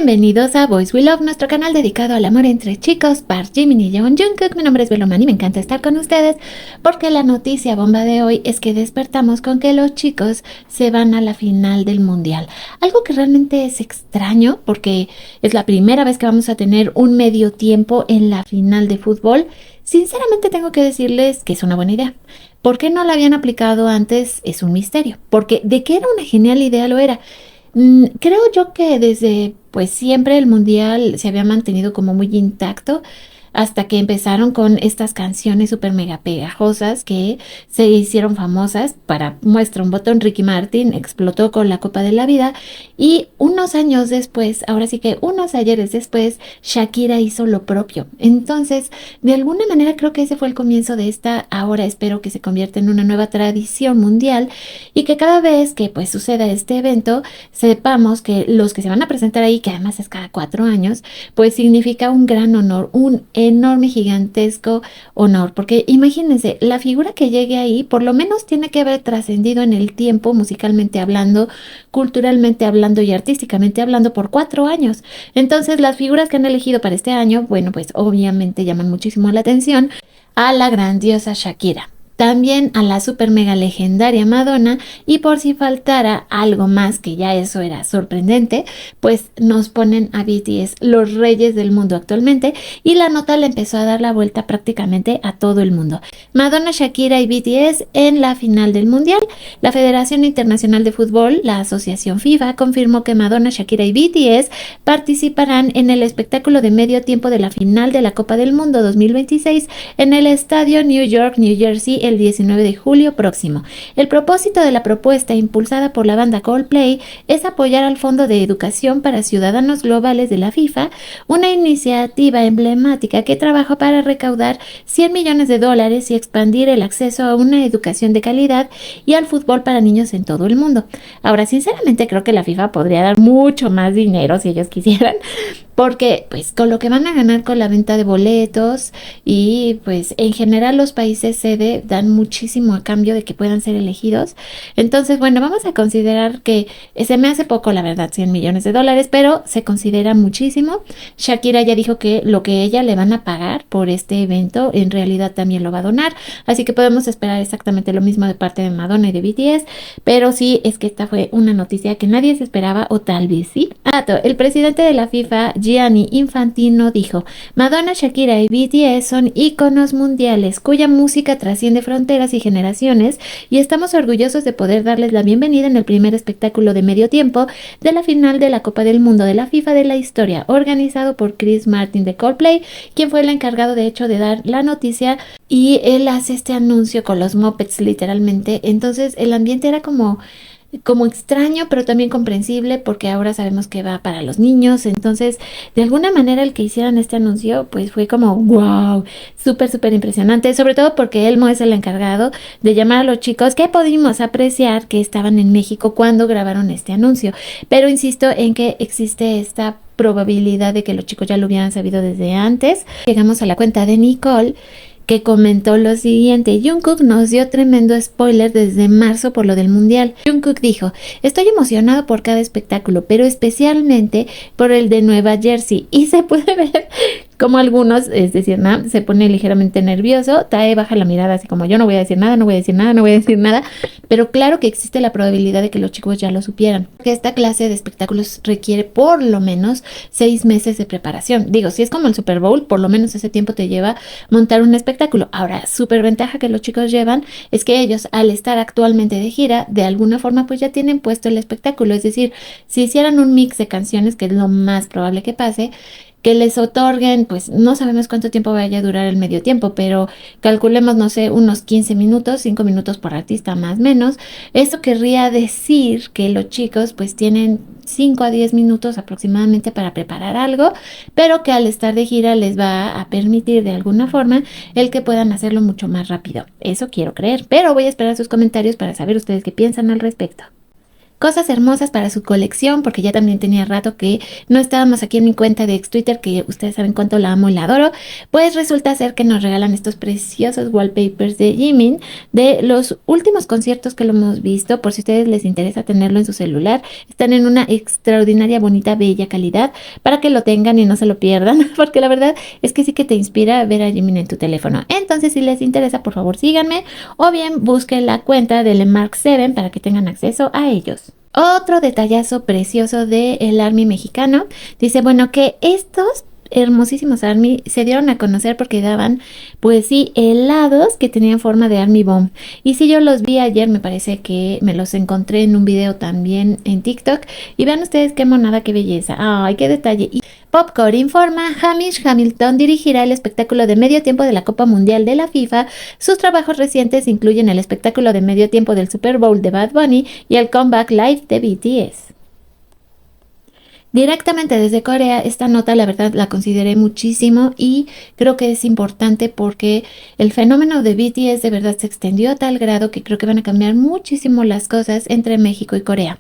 Bienvenidos a Boys We Love, nuestro canal dedicado al amor entre chicos, Park Jimin y Yeon Jungkook. Mi nombre es Beloman y me encanta estar con ustedes porque la noticia bomba de hoy es que despertamos con que los chicos se van a la final del mundial. Algo que realmente es extraño porque es la primera vez que vamos a tener un medio tiempo en la final de fútbol. Sinceramente tengo que decirles que es una buena idea. ¿Por qué no la habían aplicado antes? Es un misterio, porque de que era una genial idea lo era. Creo yo que desde pues siempre el mundial se había mantenido como muy intacto hasta que empezaron con estas canciones súper mega pegajosas que se hicieron famosas. Para muestra un botón, Ricky Martin explotó con la Copa de la Vida y unos años después, ahora sí que unos ayeres después, Shakira hizo lo propio. Entonces, de alguna manera creo que ese fue el comienzo de esta. Ahora espero que se convierta en una nueva tradición mundial y que cada vez que pues suceda este evento, sepamos que los que se van a presentar ahí, que además es cada 4 años, pues significa un gran honor, un enorme, gigantesco honor, porque imagínense, la figura que llegue ahí por lo menos tiene que haber trascendido en el tiempo, musicalmente hablando, culturalmente hablando y artísticamente hablando por 4 años. Entonces las figuras que han elegido para este año, bueno, pues obviamente llaman muchísimo la atención a la grandiosa Shakira, también a la super mega legendaria Madonna, y por si faltara algo más, que ya eso era sorprendente, pues nos ponen a BTS, los reyes del mundo actualmente, y la nota le empezó a dar la vuelta prácticamente a todo el mundo. Madonna, Shakira y BTS en la final del mundial. La Federación Internacional de Fútbol, la asociación FIFA, confirmó que Madonna, Shakira y BTS participarán en el espectáculo de medio tiempo de la final de la Copa del Mundo 2026 en el estadio New York, New Jersey, el 19 de julio próximo. El propósito de la propuesta impulsada por la banda Coldplay es apoyar al Fondo de Educación para Ciudadanos Globales de la FIFA, una iniciativa emblemática que trabaja para recaudar $100 millones y expandir el acceso a una educación de calidad y al fútbol para niños en todo el mundo. Ahora, sinceramente creo que la FIFA podría dar mucho más dinero si ellos quisieran, porque pues con lo que van a ganar con la venta de boletos y pues en general los países sede dan muchísimo a cambio de que puedan ser elegidos. Entonces, bueno, vamos a considerar que se me hace poco, la verdad, $100 millones, pero se considera muchísimo. Shakira ya dijo que lo que ella le van a pagar por este evento en realidad también lo va a donar, así que podemos esperar exactamente lo mismo de parte de Madonna y de BTS, pero sí es que esta fue una noticia que nadie se esperaba, o tal vez sí. El presidente de la FIFA, Gianni Infantino, dijo: Madonna, Shakira y BTS son íconos mundiales cuya música trasciende fronteras y generaciones, y estamos orgullosos de poder darles la bienvenida en el primer espectáculo de medio tiempo de la final de la Copa del Mundo de la FIFA de la historia, organizado por Chris Martin de Coldplay, quien fue el encargado de hecho de dar la noticia, y él hace este anuncio con los mopeds literalmente. Entonces el ambiente era como extraño, pero también comprensible, porque ahora sabemos que va para los niños. Entonces, de alguna manera el que hicieran este anuncio, pues fue como wow, súper impresionante, sobre todo porque Elmo es el encargado de llamar a los chicos que pudimos apreciar que estaban en México cuando grabaron este anuncio. Pero insisto en que existe esta probabilidad de que los chicos ya lo hubieran sabido desde antes. Llegamos a la cuenta de Nicole, que comentó lo siguiente: Jungkook nos dio tremendo spoiler desde marzo por lo del mundial. Jungkook dijo: estoy emocionado por cada espectáculo, pero especialmente por el de Nueva Jersey, y se puede ver como algunos, es decir, se pone ligeramente nervioso. Tae baja la mirada así como: yo no voy a decir nada, no voy a decir nada, no voy a decir nada, pero claro que existe la probabilidad de que los chicos ya lo supieran, que esta clase de espectáculos requiere por lo menos 6 meses de preparación. Digo, si es como el Super Bowl, por lo menos ese tiempo te lleva montar un espectáculo. Ahora, súper ventaja que los chicos llevan es que ellos, al estar actualmente de gira, de alguna forma pues ya tienen puesto el espectáculo. Es decir, si hicieran un mix de canciones, que es lo más probable que pase, que les otorguen, pues no sabemos cuánto tiempo vaya a durar el medio tiempo, pero calculemos, no sé, unos 15 minutos, 5 minutos por artista más o menos. Esto querría decir que los chicos pues tienen 5 a 10 minutos aproximadamente para preparar algo, pero que al estar de gira les va a permitir de alguna forma el que puedan hacerlo mucho más rápido. Eso quiero creer, pero voy a esperar sus comentarios para saber ustedes qué piensan al respecto. cosas hermosas para su colección, porque ya también tenía rato que no estábamos aquí en mi cuenta de ex Twitter, que ustedes saben cuánto la amo y la adoro. Pues resulta ser que nos regalan estos preciosos wallpapers de Jimin de los últimos conciertos que lo hemos visto. Por si a ustedes les interesa tenerlo en su celular, están en una extraordinaria, bonita, bella calidad para que lo tengan y no se lo pierdan, porque la verdad es que sí que te inspira ver a Jimin en tu teléfono. Entonces, si les interesa, por favor síganme, o bien busquen la cuenta del Mark 7 para que tengan acceso a ellos. Otro detallazo precioso del Army mexicano. Dice, bueno, que estos hermosísimos Army se dieron a conocer porque daban, pues sí, helados que tenían forma de Army Bomb. Y sí, yo los vi ayer, me parece que me los encontré en un video también en TikTok. Y vean ustedes qué monada, qué belleza. Ay, qué detalle. Y Popcorn informa, Hamish Hamilton dirigirá el espectáculo de medio tiempo de la Copa Mundial de la FIFA. Sus trabajos recientes incluyen el espectáculo de medio tiempo del Super Bowl de Bad Bunny y el Comeback Live de BTS. Directamente desde Corea, esta nota la verdad la consideré muchísimo y creo que es importante porque el fenómeno de BTS de verdad se extendió a tal grado que creo que van a cambiar muchísimo las cosas entre México y Corea.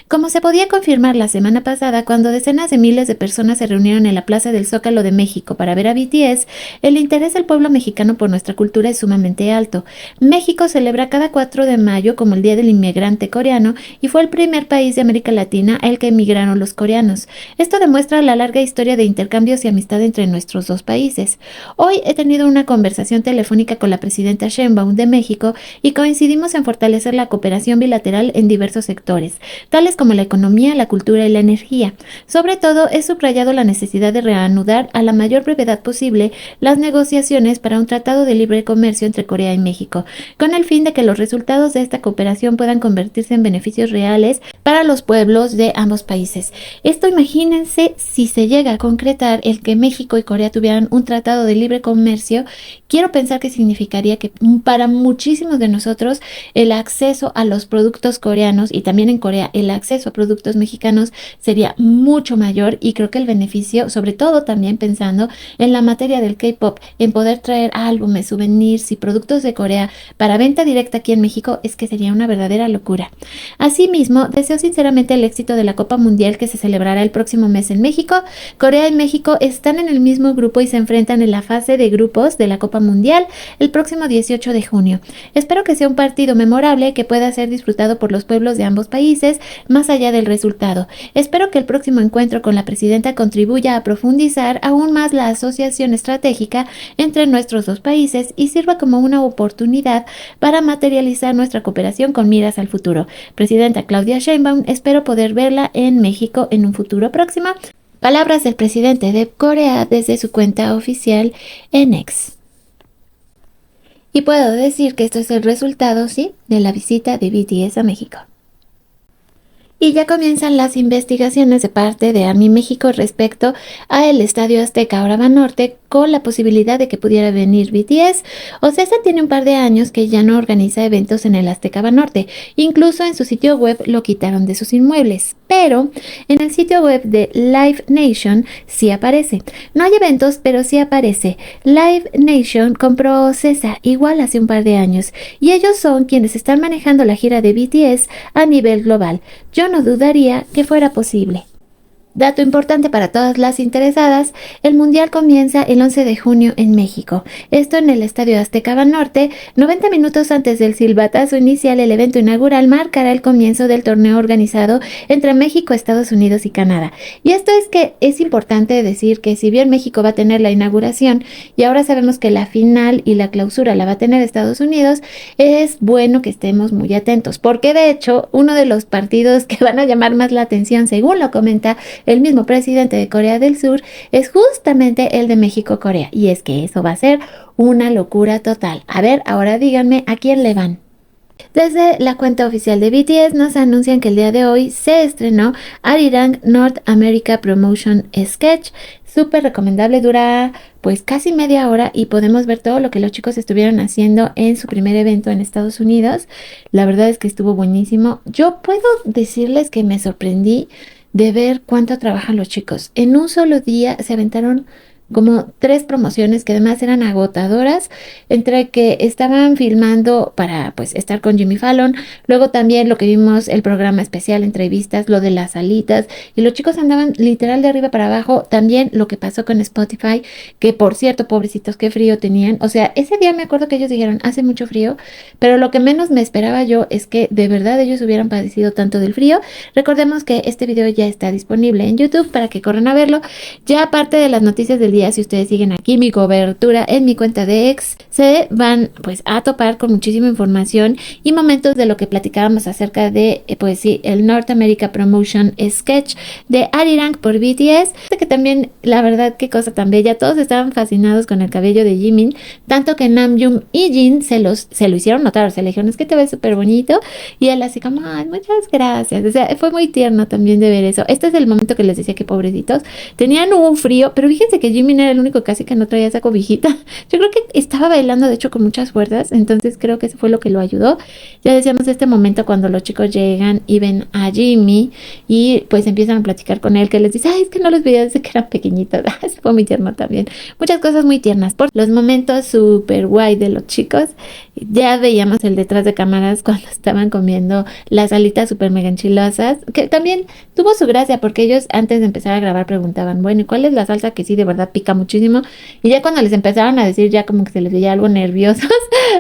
Como se podía confirmar la semana pasada, cuando decenas de miles de personas se reunieron en la Plaza del Zócalo de México para ver a BTS, el interés del pueblo mexicano por nuestra cultura es sumamente alto. México celebra cada 4 de mayo como el Día del Inmigrante Coreano y fue el primer país de América Latina al que emigraron los coreanos. Esto demuestra la larga historia de intercambios y amistad entre nuestros dos países. Hoy he tenido una conversación telefónica con la presidenta Sheinbaum de México y coincidimos en fortalecer la cooperación bilateral en diversos sectores, tales como la economía, la cultura y la energía. Sobre todo, he subrayado la necesidad de reanudar a la mayor brevedad posible las negociaciones para un tratado de libre comercio entre Corea y México, con el fin de que los resultados de esta cooperación puedan convertirse en beneficios reales para los pueblos de ambos países. Esto, imagínense si se llega a concretar el que México y Corea tuvieran un tratado de libre comercio. Quiero pensar que significaría que para muchísimos de nosotros el acceso a los productos coreanos y también en Corea el acceso a productos mexicanos sería mucho mayor, y creo que el beneficio, sobre todo también pensando en la materia del K-pop, en poder traer álbumes, souvenirs y productos de Corea para venta directa aquí en México, es que sería una verdadera locura. Asimismo, deseo sinceramente el éxito de la Copa Mundial que se celebrará el próximo mes en México. Corea y México están en el mismo grupo y se enfrentan en la fase de grupos de la Copa Mundial el próximo 18 de junio. Espero que sea un partido memorable que pueda ser disfrutado por los pueblos de ambos países, más allá del resultado. Espero que el próximo encuentro con la presidenta contribuya a profundizar aún más la asociación estratégica entre nuestros dos países y sirva como una oportunidad para materializar nuestra cooperación con miras al futuro. Presidenta Claudia Sheinbaum, espero poder verla en México en un futuro próximo. Palabras del presidente de Corea desde su cuenta oficial en X. Y puedo decir que esto es el resultado, sí, de la visita de BTS a México. Y ya comienzan las investigaciones de parte de AMI México respecto a el Estadio Azteca ahora Banorte, con la posibilidad de que pudiera venir BTS. OCESA tiene un par de años que ya no organiza eventos en el Azteca Banorte. Incluso en su sitio web lo quitaron de sus inmuebles. Pero en el sitio web de Live Nation sí aparece. No hay eventos, pero sí aparece. Live Nation compró OCESA igual hace un par de años. Y ellos son quienes están manejando la gira de BTS a nivel global. Yo no dudaría que fuera posible. Dato importante para todas las interesadas, el Mundial comienza el 11 de junio en México. Esto en el Estadio Azteca Banorte. 90 minutos antes del silbatazo inicial, el evento inaugural marcará el comienzo del torneo organizado entre México, Estados Unidos y Canadá. Y esto es que es importante decir que si bien México va a tener la inauguración y ahora sabemos que la final y la clausura la va a tener Estados Unidos, es bueno que estemos muy atentos, porque de hecho uno de los partidos que van a llamar más la atención, según lo comenta el mismo presidente de Corea del Sur, es justamente el de México-Corea. Y es que eso va a ser una locura total. A ver, ahora díganme a quién le van. Desde la cuenta oficial de BTS nos anuncian que el día de hoy se estrenó Arirang North America Promotion Sketch. Súper recomendable, dura pues casi media hora y podemos ver todo lo que los chicos estuvieron haciendo en su primer evento en Estados Unidos. La verdad es que estuvo buenísimo. Yo puedo decirles que me sorprendí de ver cuánto trabajan los chicos. En un solo día se aventaron como 3 promociones que además eran agotadoras, entre que estaban filmando para pues estar con Jimmy Fallon, luego también lo que vimos, el programa especial, entrevistas, lo de las alitas, y los chicos andaban literal de arriba para abajo, también lo que pasó con Spotify, que por cierto, pobrecitos, qué frío tenían, o sea, ese día me acuerdo que ellos dijeron, hace mucho frío, pero lo que menos me esperaba yo es que de verdad ellos hubieran padecido tanto del frío. Recordemos que este video ya está disponible en YouTube para que corran a verlo. Ya aparte de las noticias del día, si ustedes siguen aquí mi cobertura en mi cuenta de X, se van pues a topar con muchísima información y momentos de lo que platicábamos acerca de pues sí, el North America Promotion Sketch de Arirang por BTS, que también la verdad qué cosa tan bella, todos estaban fascinados con el cabello de Jimin, tanto que Namjoon y Jin se lo hicieron notar, o sea, le dijeron es que te ves súper bonito y él así como, ay, muchas gracias, o sea, fue muy tierno también de ver eso. Este es el momento que les decía que pobrecitos, tenían un frío, pero fíjense que Jimin era el único casi que no traía esa cobijita. Yo creo que estaba bailando de hecho con muchas fuerzas, entonces creo que eso fue lo que lo ayudó. Ya decíamos este momento cuando los chicos llegan y ven a Jimmy y pues empiezan a platicar con él, que les dice, ay, es que no los veía desde que eran pequeñitos. Eso fue muy tierno también. Muchas cosas muy tiernas. Por los momentos súper guay de los chicos, ya veíamos el detrás de cámaras cuando estaban comiendo las alitas súper mega enchilosas, que también tuvo su gracia porque ellos antes de empezar a grabar preguntaban, bueno, ¿y cuál es la salsa que sí de verdad pica muchísimo? Y ya cuando les empezaron a decir ya como que se les veía algo nerviosos,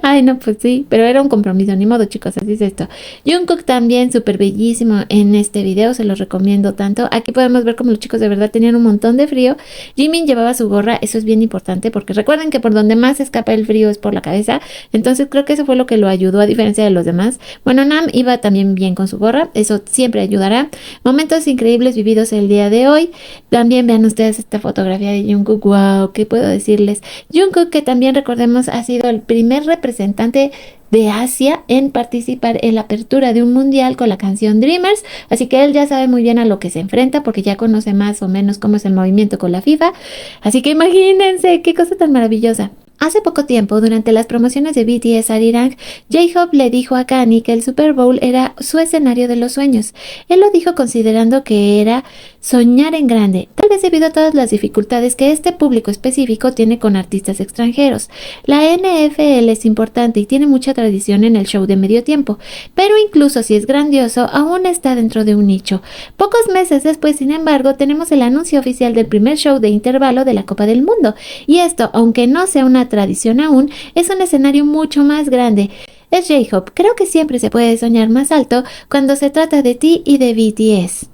ay no, pues sí, pero era un compromiso, ni modo chicos, así es esto. Jungkook también súper bellísimo en este video, se los recomiendo tanto. Aquí podemos ver como los chicos de verdad tenían un montón de frío. Jimin llevaba su gorra, eso es bien importante porque recuerden que por donde más escapa el frío es por la cabeza, entonces creo que eso fue lo que lo ayudó a diferencia de los demás. Bueno, Nam iba también bien con su gorra, eso siempre ayudará. Momentos increíbles vividos el día de hoy. También vean ustedes esta fotografía de Jungkook, wow, ¿qué puedo decirles? Jungkook, que también recordemos ha sido el primer representante de Asia en participar en la apertura de un mundial con la canción Dreamers, así que él ya sabe muy bien a lo que se enfrenta porque ya conoce más o menos cómo es el movimiento con la FIFA, así que imagínense qué cosa tan maravillosa. Hace poco tiempo, durante las promociones de BTS Arirang, J-Hope le dijo a Kanye que el Super Bowl era su escenario de los sueños. Él lo dijo considerando que era soñar en grande, tal vez debido a todas las dificultades que este público específico tiene con artistas extranjeros. La NFL es importante y tiene mucha tradición en el show de medio tiempo, pero incluso si es grandioso, aún está dentro de un nicho. Pocos meses después, sin embargo, tenemos el anuncio oficial del primer show de intervalo de la Copa del Mundo, y esto, aunque no sea una tradición aún, es un escenario mucho más grande. Es J-Hope, creo que siempre se puede soñar más alto cuando se trata de ti y de BTS.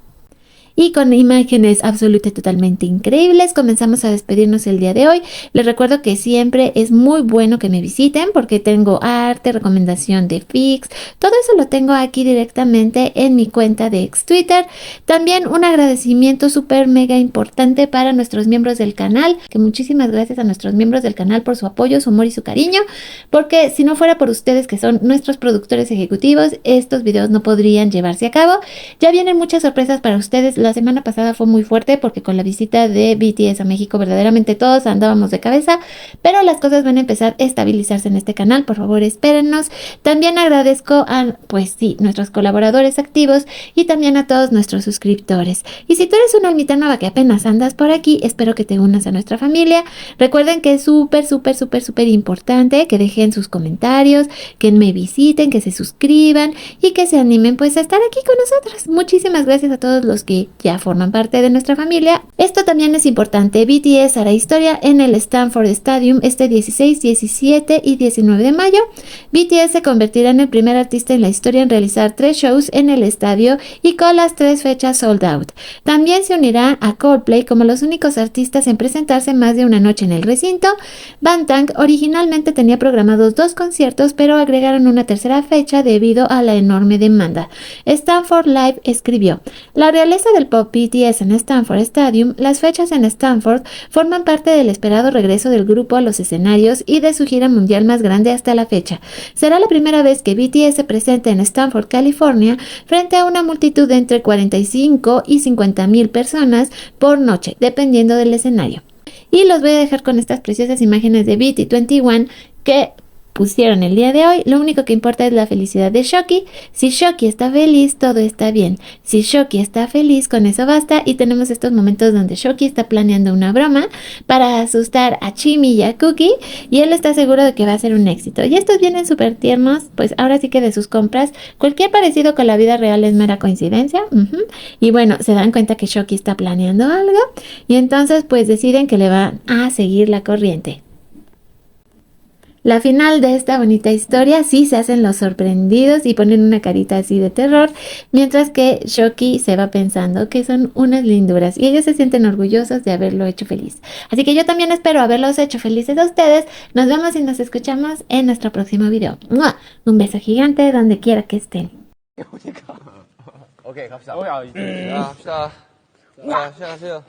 Y con imágenes absolutamente totalmente increíbles comenzamos a despedirnos el día de hoy. Les recuerdo que siempre es muy bueno que me visiten porque tengo arte, recomendación de Fix, todo eso lo tengo aquí directamente en mi cuenta de ex Twitter. También un agradecimiento súper mega importante para nuestros miembros del canal, que muchísimas gracias a nuestros miembros del canal por su apoyo, su amor y su cariño, porque si no fuera por ustedes que son nuestros productores ejecutivos, estos videos no podrían llevarse a cabo. Ya vienen muchas sorpresas para ustedes. La semana pasada fue muy fuerte porque con la visita de BTS a México verdaderamente todos andábamos de cabeza, pero las cosas van a empezar a estabilizarse en este canal, por favor espérennos. También agradezco a, pues sí, nuestros colaboradores activos y también a todos nuestros suscriptores. Y si tú eres una almita nueva que apenas andas por aquí, espero que te unas a nuestra familia. Recuerden que es súper importante que dejen sus comentarios, que me visiten, que se suscriban y que se animen pues a estar aquí con nosotros. Muchísimas gracias a todos los que ya forman parte de nuestra familia. Esto también es importante. BTS hará historia en el Stanford Stadium este 16, 17 y 19 de mayo. BTS se convertirá en el primer artista en la historia en realizar 3 shows en el estadio y con las 3 fechas sold out. También se unirá a Coldplay como los únicos artistas en presentarse más de una noche en el recinto. Bangtan originalmente tenía programados 2 conciertos, pero agregaron una tercera fecha debido a la enorme demanda. Stanford Live escribió: la realeza del pop BTS en Stanford Stadium, las fechas en Stanford forman parte del esperado regreso del grupo a los escenarios y de su gira mundial más grande hasta la fecha. Será la primera vez que BTS se presente en Stanford, California, frente a una multitud de entre 45 y 50,000 personas por noche, dependiendo del escenario. Y los voy a dejar con estas preciosas imágenes de BT21 que pusieron el día de hoy. Lo único que importa es la felicidad de Shoki. Si Shoki está feliz, todo está bien. Si Shoki está feliz, con eso basta. Y tenemos estos momentos donde Shoki está planeando una broma para asustar a Chimi y a Cookie, y él está seguro de que va a ser un éxito. Y estos vienen súper tiernos, pues ahora sí que de sus compras. Cualquier parecido con la vida real es mera coincidencia. Y bueno, se dan cuenta que Shoki está planeando algo, y entonces pues deciden que le van a seguir la corriente. La final de esta bonita historia sí se hacen los sorprendidos y ponen una carita así de terror, mientras que Shoki se va pensando que son unas linduras y ellos se sienten orgullosos de haberlo hecho feliz. Así que yo también espero haberlos hecho felices a ustedes. Nos vemos y nos escuchamos en nuestro próximo video. ¡Mua! Un beso gigante donde quiera que estén. 오케이 갑시다. 갑시다. 시작하세요.